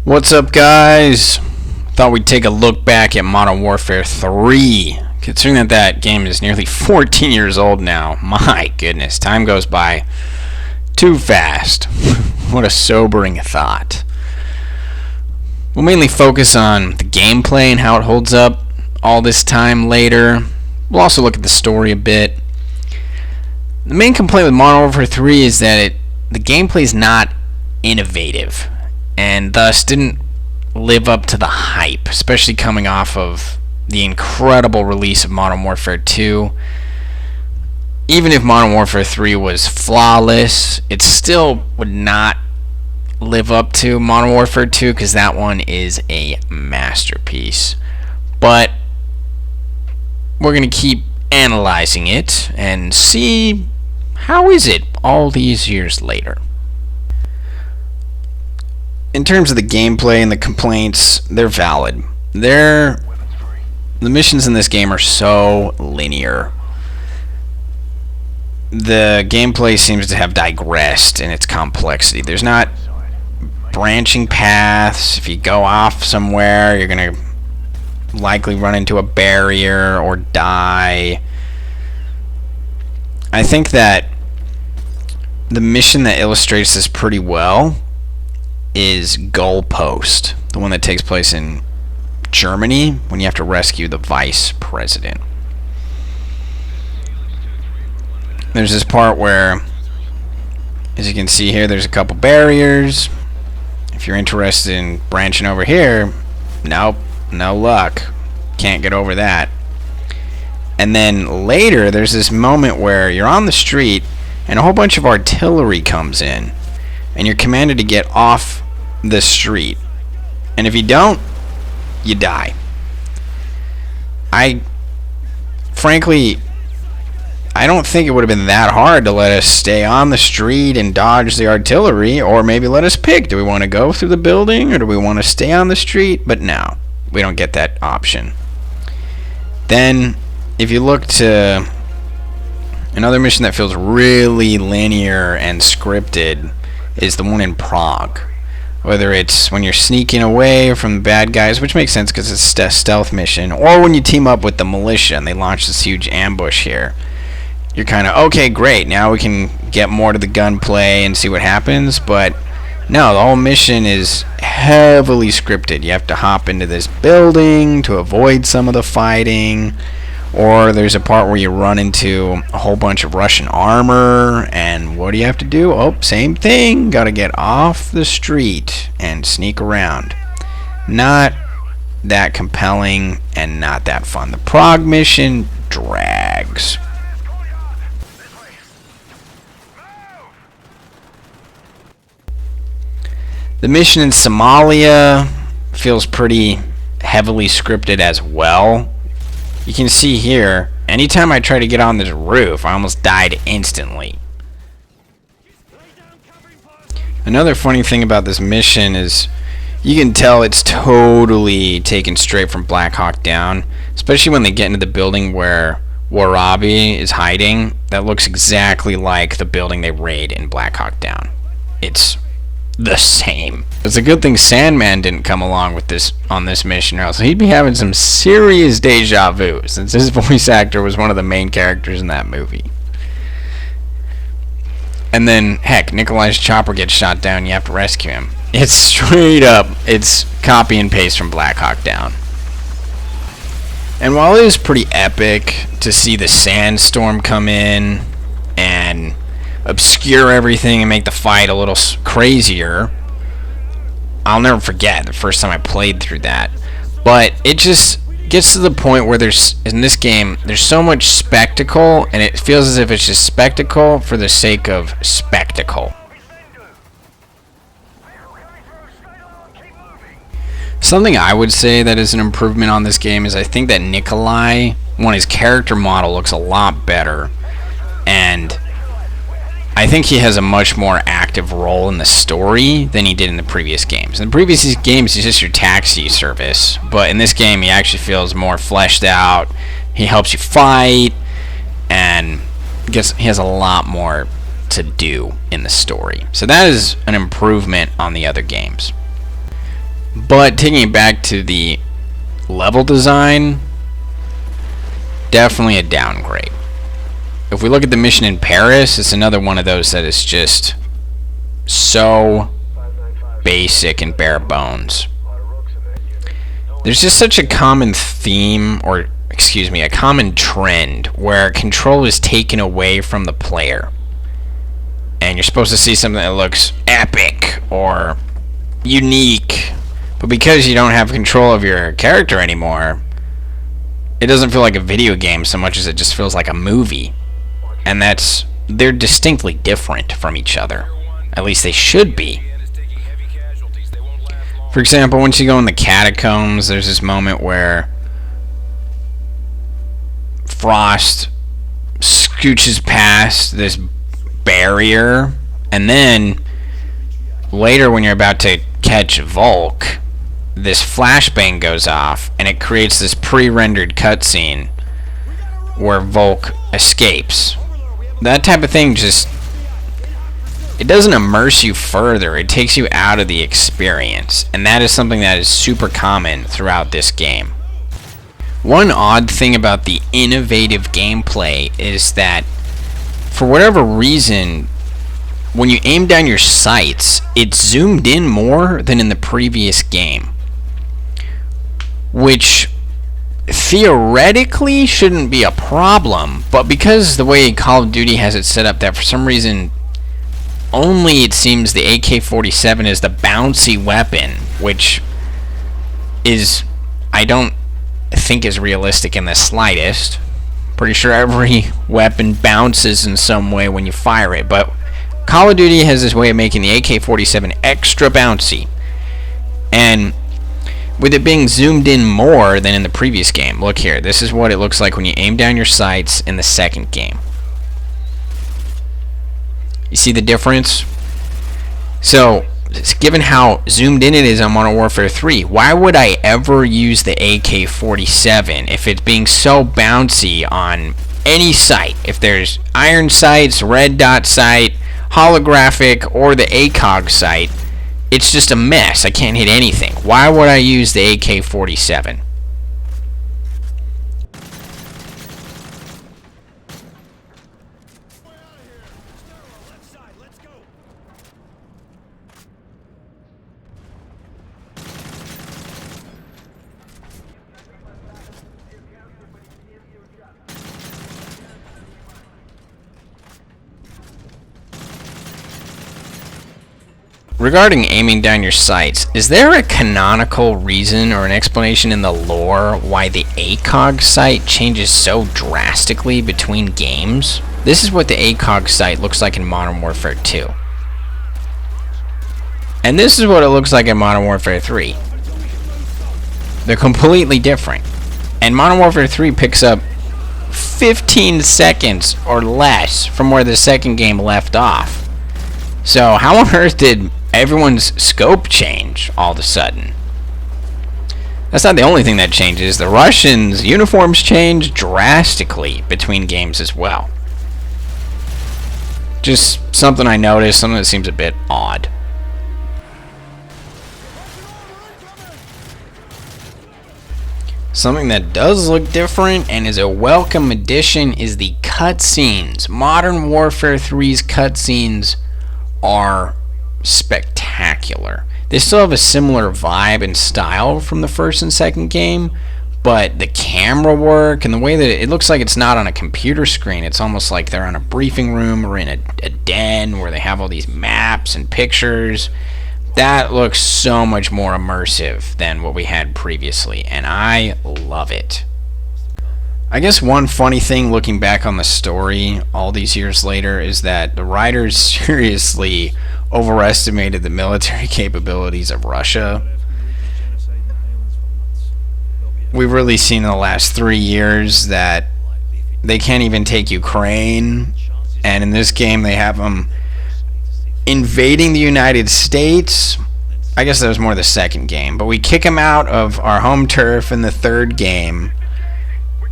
What's up, guys? Thought we'd take a look back at Modern Warfare 3. Considering that game is nearly 14 years old now. My goodness, time goes by too fast. What a sobering thought. We'll mainly focus on the gameplay and how it holds up all this time later. We'll also look at the story a bit. The main complaint with Modern Warfare 3 is that the gameplay is not innovative, and thus didn't live up to the hype, especially coming off of the incredible release of Modern Warfare 2. Even if Modern Warfare 3 was flawless, it still would not live up to Modern Warfare 2 because that one is a masterpiece. But we're going to keep analyzing it and see how is it all these years later. In terms of the gameplay and the complaints, they're valid. The missions in this game are so linear. The gameplay seems to have digressed in its complexity. There's not branching paths. If you go off somewhere, you're going to likely run into a barrier or die. I think that the mission that illustrates this pretty well is Goalpost, the one that takes place in Germany when you have to rescue the vice president. There's this part where, as you can see here, there's a couple barriers. If you're interested in branching over here, nope, no luck. Can't get over that. And then later, there's this moment where you're on the street and a whole bunch of artillery comes in, and you're commanded to get off the street, and if you don't, you die. Frankly, I don't think it would have been that hard to let us stay on the street and dodge the artillery, or maybe let us pick, do we want to go through the building or do we want to stay on the street? But no, we don't get that option. Then if you look to another mission that feels really linear and scripted, is the one in Prague. Whether it's when you're sneaking away from the bad guys, which makes sense because it's a stealth mission, or when you team up with the militia and they launch this huge ambush here. You're kind of, okay, great, now we can get more to the gunplay and see what happens, but no, the whole mission is heavily scripted. You have to hop into this building to avoid some of the fighting, or there's a part where you run into a whole bunch of Russian armor, and what do you have to do? Oh, same thing. Gotta get off the street and sneak around. Not that compelling and not that fun. The Prague mission drags. The mission in Somalia feels pretty heavily scripted as well. You can see here, anytime I try to get on this roof, I almost died instantly. Another funny thing about this mission is you can tell it's totally taken straight from Black Hawk Down, especially when they get into the building where Warabi is hiding. That looks exactly like the building they raid in Black Hawk Down. It's the same. It's a good thing Sandman didn't come along with this on this mission, or else he'd be having some serious deja vu, since his voice actor was one of the main characters in that movie. And then, heck, Nikolai's chopper gets shot down, you have to rescue him. It's straight up, it's copy and paste from Black Hawk Down. And while it is pretty epic to see the sandstorm come in and obscure everything and make the fight a little crazier, I'll never forget the first time I played through that. But it just gets to the point where in this game, there's so much spectacle, and it feels as if it's just spectacle for the sake of spectacle. Something I would say that is an improvement on this game is I think that Nikolai, his character model looks a lot better, and I think he has a much more active role in the story than he did in the previous games. In the previous games, he's just your taxi service, but in this game, he actually feels more fleshed out. He helps you fight, and he has a lot more to do in the story. So that is an improvement on the other games. But taking it back to the level design, definitely a downgrade. If we look at the mission in Paris, it's another one of those that is just so basic and bare bones. There's just such a common theme, or excuse me, a common trend where control is taken away from the player. And you're supposed to see something that looks epic or unique, but because you don't have control of your character anymore, it doesn't feel like a video game so much as it just feels like a movie. And they're distinctly different from each other. At least they should be. For example, once you go in the catacombs, there's this moment where Frost scooches past this barrier, and then later when you're about to catch Volk, this flashbang goes off and it creates this pre-rendered cutscene where Volk escapes. That type of thing just, it doesn't immerse you further, it takes you out of the experience, and that is something that is super common throughout this game. One odd thing about the innovative gameplay is that for whatever reason, when you aim down your sights, it's zoomed in more than in the previous game, which theoretically shouldn't be a problem, but because the way Call of Duty has it set up that for some reason only it seems the AK-47 is the bouncy weapon, which is, I don't think is realistic in the slightest. Pretty sure every weapon bounces in some way when you fire it, but Call of Duty has this way of making the AK-47 extra bouncy, and with it being zoomed in more than in the previous game. Look here, this is what it looks like when you aim down your sights in the second game. You see the difference? So, given how zoomed in it is on Modern Warfare 3, why would I ever use the AK-47 if it's being so bouncy on any sight? If there's iron sights, red dot sight, holographic, or the ACOG sight, it's just a mess. I can't hit anything. Why would I use the AK-47? Regarding aiming down your sights, is there a canonical reason or an explanation in the lore why the ACOG sight changes so drastically between games? This is what the ACOG sight looks like in Modern Warfare 2. And this is what it looks like in Modern Warfare 3. They're completely different. And Modern Warfare 3 picks up 15 seconds or less from where the second game left off. So how on earth did everyone's scope change all of a sudden? That's not the only thing that changes. The Russians' uniforms change drastically between games as well. Just something I noticed, something that seems a bit odd. Something that does look different and is a welcome addition is the cutscenes. Modern Warfare 3's cutscenes are spectacular. They still have a similar vibe and style from the first and second game, but the camera work and the way that it looks like it's not on a computer screen, it's almost like they're on a briefing room or in a den where they have all these maps and pictures. That looks so much more immersive than what we had previously, and I love it. I guess one funny thing looking back on the story all these years later is that the writers seriously overestimated the military capabilities of Russia. We've really seen in the last 3 years that they can't even take Ukraine, and in this game they have them invading the United States. I guess that was more the second game, but we kick them out of our home turf in the third game,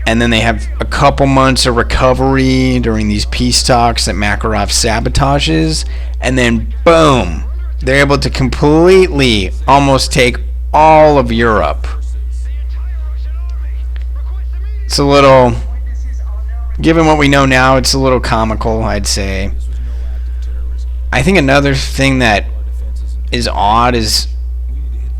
and then they have a couple months of recovery during these peace talks that Makarov sabotages, and then boom, they're able to completely almost take all of Europe. It's a little, given what we know now, it's a little comical, I'd say. I think another thing that is odd is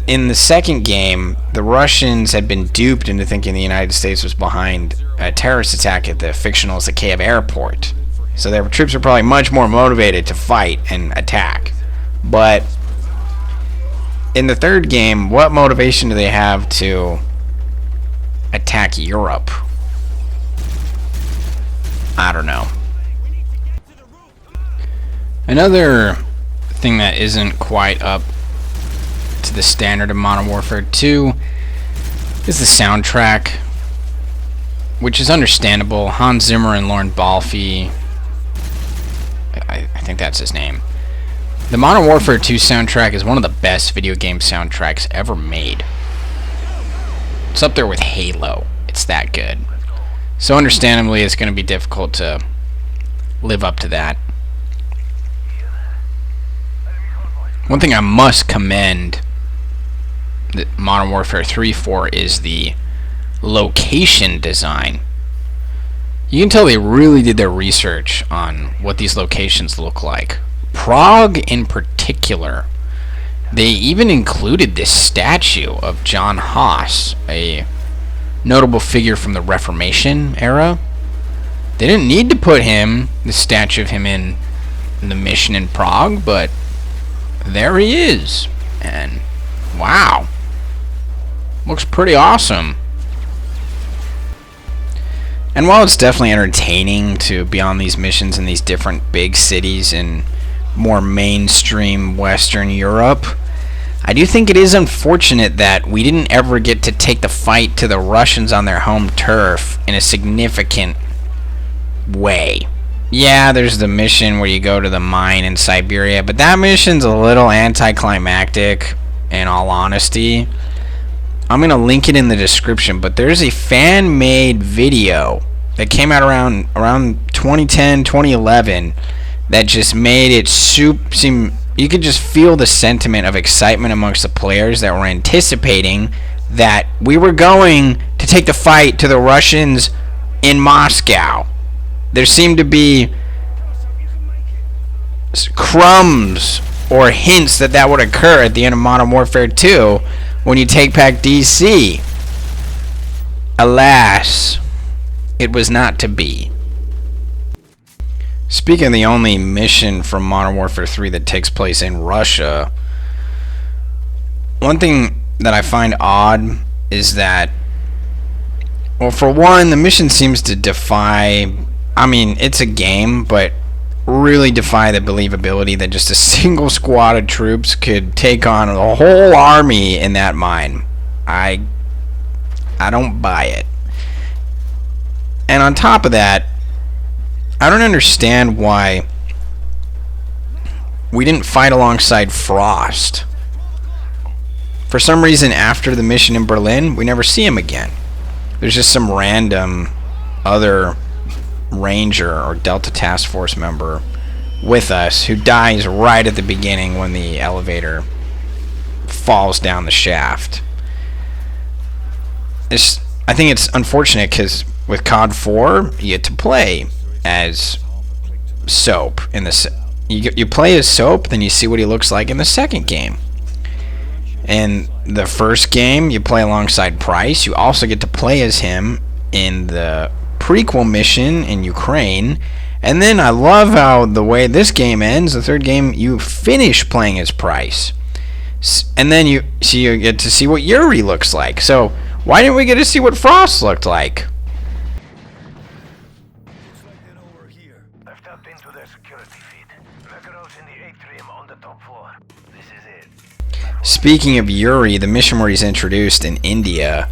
in the second game, the Russians had been duped into thinking the United States was behind a terrorist attack at the fictional Zakhaev airport. So their troops are probably much more motivated to fight and attack. But in the third game, what motivation do they have to attack Europe? I don't know. Another thing that isn't quite up to the standard of Modern Warfare 2 is the soundtrack, which is understandable. Hans Zimmer and Lauren Balfe, I think that's his name. The Modern Warfare 2 soundtrack is one of the best video game soundtracks ever made. It's up there with Halo. It's that good. So understandably, it's going to be difficult to live up to that. One thing I must commend the Modern Warfare 3 for is the location design. You can tell they really did their research on what these locations look like. Prague in particular. They even included this statue of John Haas, a notable figure from the Reformation era. They didn't need to put the statue of him in the mission in Prague, but there he is. And wow. Looks pretty awesome. And while it's definitely entertaining to be on these missions in these different big cities in more mainstream Western Europe, I do think it is unfortunate that we didn't ever get to take the fight to the Russians on their home turf in a significant way. Yeah, there's the mission where you go to the mine in Siberia, but that mission's a little anticlimactic, in all honesty. I'm going to link it in the description, but there's a fan-made video that came out around 2010, 2011 that just made it seem... You could just feel the sentiment of excitement amongst the players that were anticipating that we were going to take the fight to the Russians in Moscow. There seemed to be crumbs or hints that that would occur at the end of Modern Warfare 2 when you take back DC. Alas, it was not to be. Speaking of the only mission from Modern Warfare 3 that takes place in Russia, one thing that I find odd is that, well, for one, the mission seems to defy, I mean, it's a game, but really defy the believability that just a single squad of troops could take on a whole army in that mine. I don't buy it. And on top of that, I don't understand why we didn't fight alongside Frost. For some reason, after the mission in Berlin, we never see him again. There's just some random other Ranger or Delta Task Force member with us who dies right at the beginning when the elevator falls down the shaft. I think it's unfortunate because with COD 4, you get to play as Soap in the you play as Soap, then you see what he looks like in the second game. In the first game, you play alongside Price. You also get to play as him in the prequel mission in Ukraine. And then I love how the way this game ends, the third game, you finish playing as Price. And then you get to see what Yuri looks like. So why didn't we get to see what Frost looked like? Speaking of Yuri, the mission where he's introduced in India,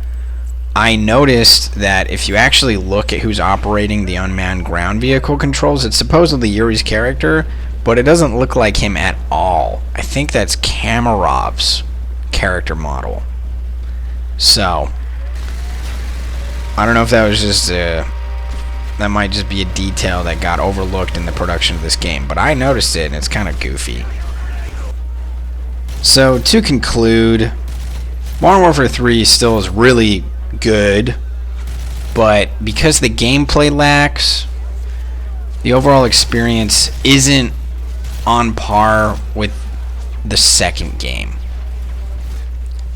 I noticed that if you actually look at who's operating the unmanned ground vehicle controls, it's supposedly Yuri's character, but it doesn't look like him at all. I think that's Kamarov's character model. So, I don't know if that was just that might just be a detail that got overlooked in the production of this game, but I noticed it and it's kind of goofy. So, to conclude, Modern Warfare 3 still is really good, but because the gameplay lacks, the overall experience isn't on par with the second game.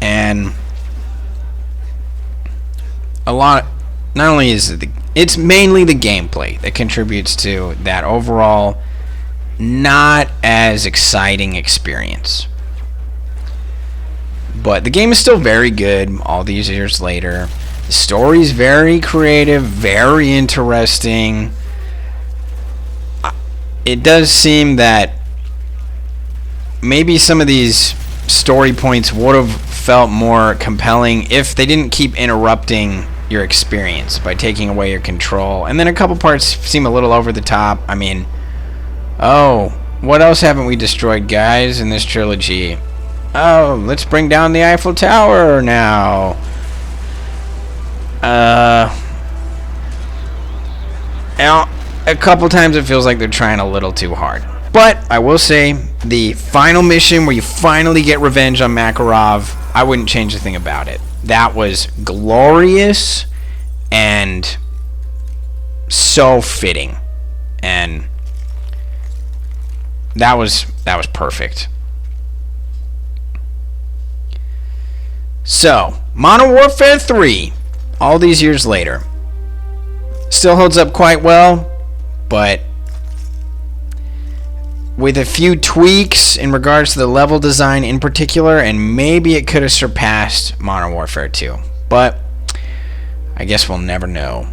And a lot, not only is it's mainly the gameplay that contributes to that overall not as exciting experience. But the game is still very good all these years later. The story's very creative, very interesting. It does seem that maybe some of these story points would have felt more compelling if they didn't keep interrupting your experience by taking away your control. And then a couple parts seem a little over the top. I mean, oh, what else haven't we destroyed, guys, in this trilogy? Oh, let's bring down the Eiffel Tower now. A couple times it feels like they're trying a little too hard. But I will say, the final mission where you finally get revenge on Makarov, I wouldn't change a thing about it. That was glorious and so fitting. And that was perfect. So, Modern Warfare 3, all these years later, still holds up quite well, but with a few tweaks in regards to the level design in particular, and maybe it could have surpassed Modern Warfare 2. But I guess we'll never know.